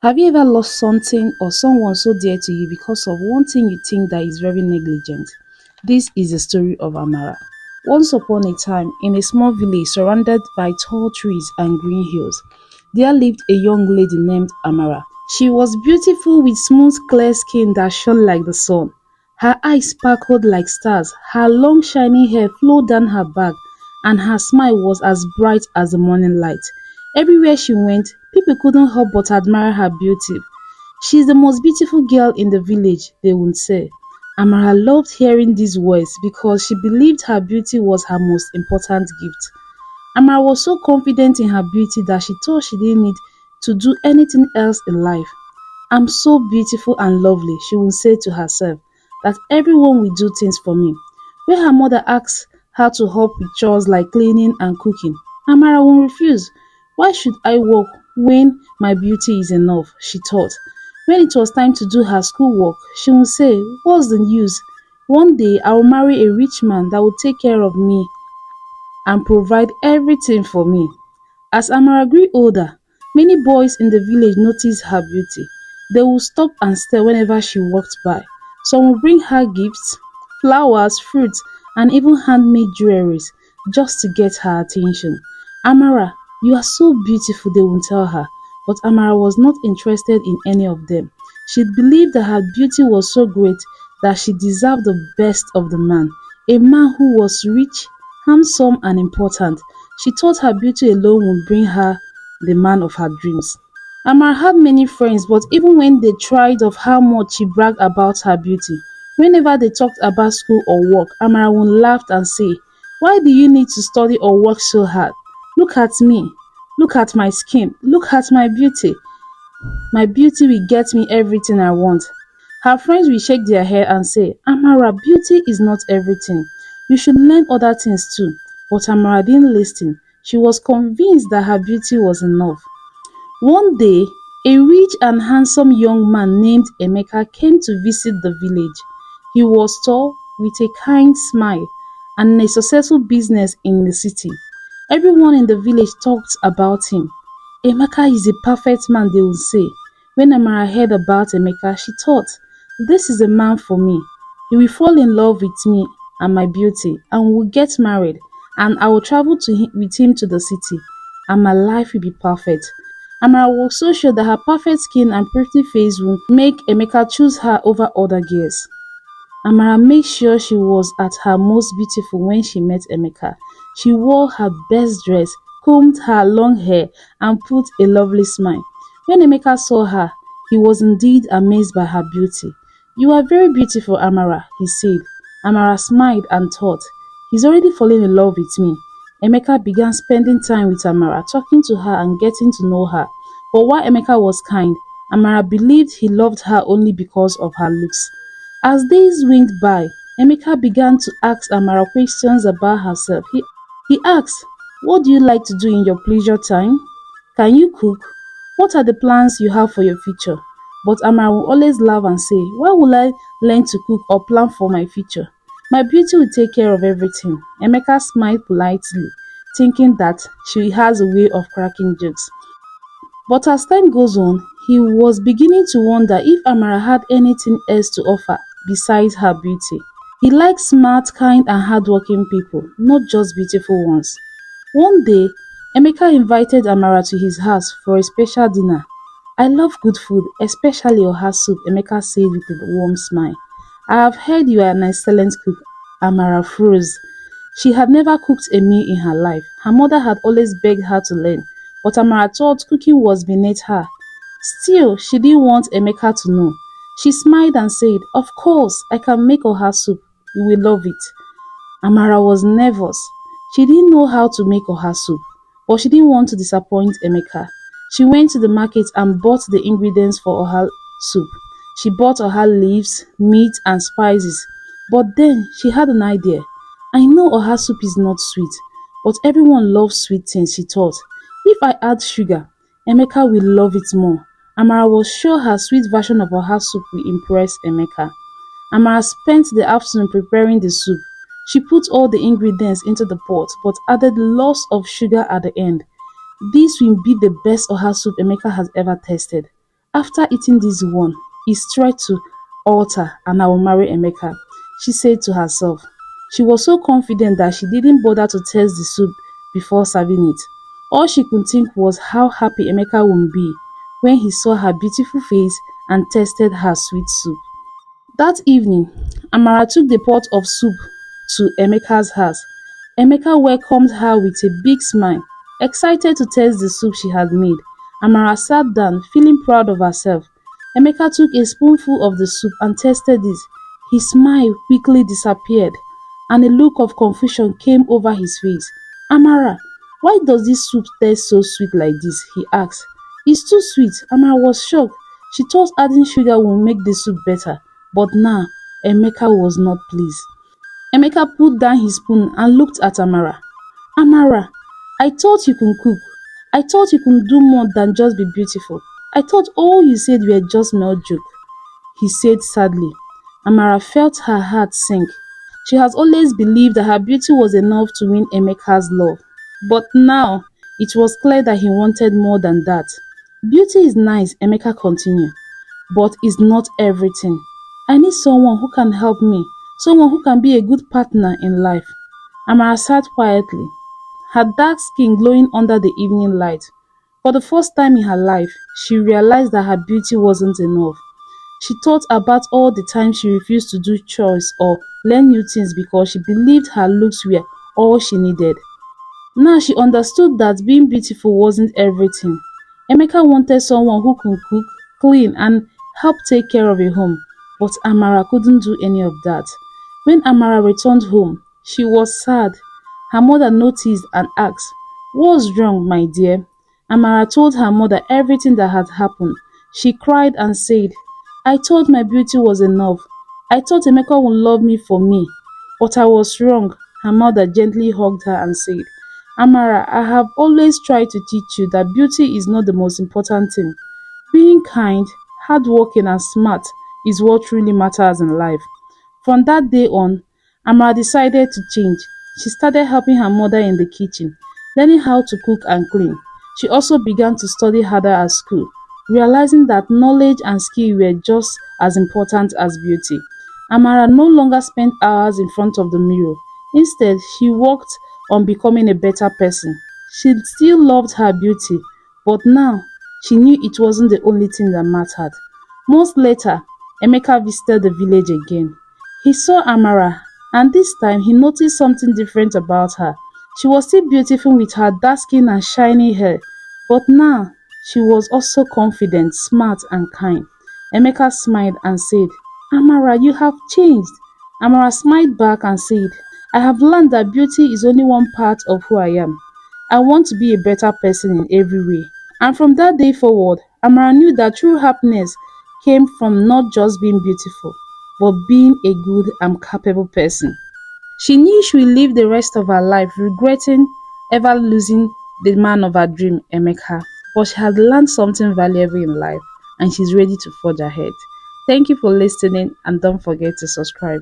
Have you ever lost something or someone so dear to you because of one thing you think that is very negligent? This is the story of Amara. Once upon a time, in a small village surrounded by tall trees and green hills, there lived a young lady named Amara. She was beautiful with smooth, clear skin that shone like the sun. Her eyes sparkled like stars, her long, shiny hair flowed down her back, and her smile was as bright as the morning light. Everywhere she went, people couldn't help but admire her beauty. "She's the most beautiful girl in the village," they would say. Amara loved hearing these words because she believed her beauty was her most important gift. Amara was so confident in her beauty that she thought she didn't need to do anything else in life. "I'm so beautiful and lovely," she would say to herself, "that everyone will do things for me." When her mother asked her to help with chores like cleaning and cooking, Amara would refuse. "Why should I work when my beauty is enough?" she thought. When it was time to do her schoolwork, she would say, "What's the use? One day I will marry a rich man that will take care of me and provide everything for me." As Amara grew older, many boys in the village noticed her beauty. They would stop and stare whenever she walked by. Some would bring her gifts, flowers, fruits, and even handmade jewelries just to get her attention. "Amara, you are so beautiful," they would tell her. But Amara was not interested in any of them. She believed that her beauty was so great that she deserved the best of the man, a man who was rich, handsome, and important. She thought her beauty alone would bring her the man of her dreams. Amara had many friends, but even when they tried of how much she bragged about her beauty, whenever they talked about school or work, Amara would laugh and say, "Why do you need to study or work so hard? Look at me. Look at my skin. Look at my beauty. My beauty will get me everything I want." Her friends will shake their head and say, "Amara, beauty is not everything. You should learn other things too." But Amara didn't listen. She was convinced that her beauty was enough. One day, a rich and handsome young man named Emeka came to visit the village. He was tall, with a kind smile, and a successful business in the city. Everyone in the village talked about him. "Emeka is a perfect man," they would say. When Amara heard about Emeka, she thought, "This is a man for me. He will fall in love with me and my beauty, and we will get married, and I will travel with him to the city, and my life will be perfect." Amara was so sure that her perfect skin and pretty face would make Emeka choose her over other girls. Amara made sure she was at her most beautiful when she met Emeka. She wore her best dress, combed her long hair, and put a lovely smile. When Emeka saw her, he was indeed amazed by her beauty. "You are very beautiful, Amara," he said. Amara smiled and thought, "He's already fallen in love with me." Emeka began spending time with Amara, talking to her and getting to know her. But while Emeka was kind, Amara believed he loved her only because of her looks. As days went by, Emeka began to ask Amara questions about herself. He asked, "What do you like to do in your pleasure time? Can you cook? What are the plans you have for your future?" But Amara would always laugh and say, "Why would I learn to cook or plan for my future? My beauty will take care of everything." Emeka smiled politely, thinking that she has a way of cracking jokes. But as time goes on, he was beginning to wonder if Amara had anything else to offer besides her beauty. He liked smart, kind, and hardworking people, not just beautiful ones. One day, Emeka invited Amara to his house for a special dinner. "I love good food, especially Oha Soup," Emeka said with a warm smile. "I have heard you are an excellent cook." Amara froze. She had never cooked a meal in her life. Her mother had always begged her to learn, but Amara thought cooking was beneath her. Still, she didn't want Emeka to know. She smiled and said, "Of course, I can make Oha Soup. You will love it." Amara was nervous. She didn't know how to make Oha Soup, but she didn't want to disappoint Emeka. She went to the market and bought the ingredients for Oha Soup. She bought Oha leaves, meat, and spices. But then she had an idea. "I know Oha Soup is not sweet, but everyone loves sweet things," she thought. "If I add sugar, Emeka will love it more." Amara was sure her sweet version of Oha Soup will impress Emeka. Amara spent the afternoon preparing the soup. She put all the ingredients into the pot but added lots of sugar at the end. "This will be the best Oha Soup Emeka has ever tasted." After eating this one, it's straight to altar and I will marry Emeka, she said to herself. She was so confident that she didn't bother to taste the soup before serving it. All she could think was how happy Emeka would be when he saw her beautiful face and tasted her sweet soup. That evening, Amara took the pot of soup to Emeka's house. Emeka welcomed her with a big smile, excited to taste the soup she had made. Amara sat down, feeling proud of herself. Emeka took a spoonful of the soup and tasted it. His smile quickly disappeared, and a look of confusion came over his face. Amara, why does this soup taste so sweet like this? He asked. It's too sweet. Amara was shocked. She thought adding sugar would make the soup better, but now Emeka was not pleased. Emeka put down his spoon and looked at Amara. Amara, I thought you could cook. I thought you could do more than just be beautiful. I thought all you said were just mere joke, he said sadly. Amara felt her heart sink. She has always believed that her beauty was enough to win Emeka's love. But now, it was clear that he wanted more than that. Beauty is nice, Emeka continued, but it's not everything. I need someone who can help me, someone who can be a good partner in life. Amara sat quietly, her dark skin glowing under the evening light. For the first time in her life, she realized that her beauty wasn't enough. She thought about all the times she refused to do chores or learn new things because she believed her looks were all she needed. Now she understood that being beautiful wasn't everything. Emeka wanted someone who could cook, clean, and help take care of a home, but Amara couldn't do any of that. When Amara returned home, she was sad. Her mother noticed and asked, "What's wrong, my dear?" Amara told her mother everything that had happened. She cried and said, "I thought my beauty was enough. I thought Emeka would love me for me. But I was wrong." Her mother gently hugged her and said, "Amara, I have always tried to teach you that beauty is not the most important thing. Being kind, hardworking, and smart is what truly matters in life." From that day on, Amara decided to change. She started helping her mother in the kitchen, learning how to cook and clean. She also began to study harder at school, realizing that knowledge and skill were just as important as beauty. Amara no longer spent hours in front of the mirror. Instead, she worked on becoming a better person. She still loved her beauty, but now she knew it wasn't the only thing that mattered. Months later, Emeka visited the village again. He saw Amara, and this time he noticed something different about her. She was still beautiful with her dark skin and shiny hair, but now she was also confident, smart, and kind. Emeka smiled and said, "Amara, you have changed." Amara smiled back and said, "I have learned that beauty is only one part of who I am. I want to be a better person in every way." And from that day forward, Amara knew that true happiness came from not just being beautiful, but being a good and capable person. She knew she would live the rest of her life regretting ever losing the man of her dream, Emeka. But she had learned something valuable in life and she's ready to forge ahead. Thank you for listening and don't forget to subscribe.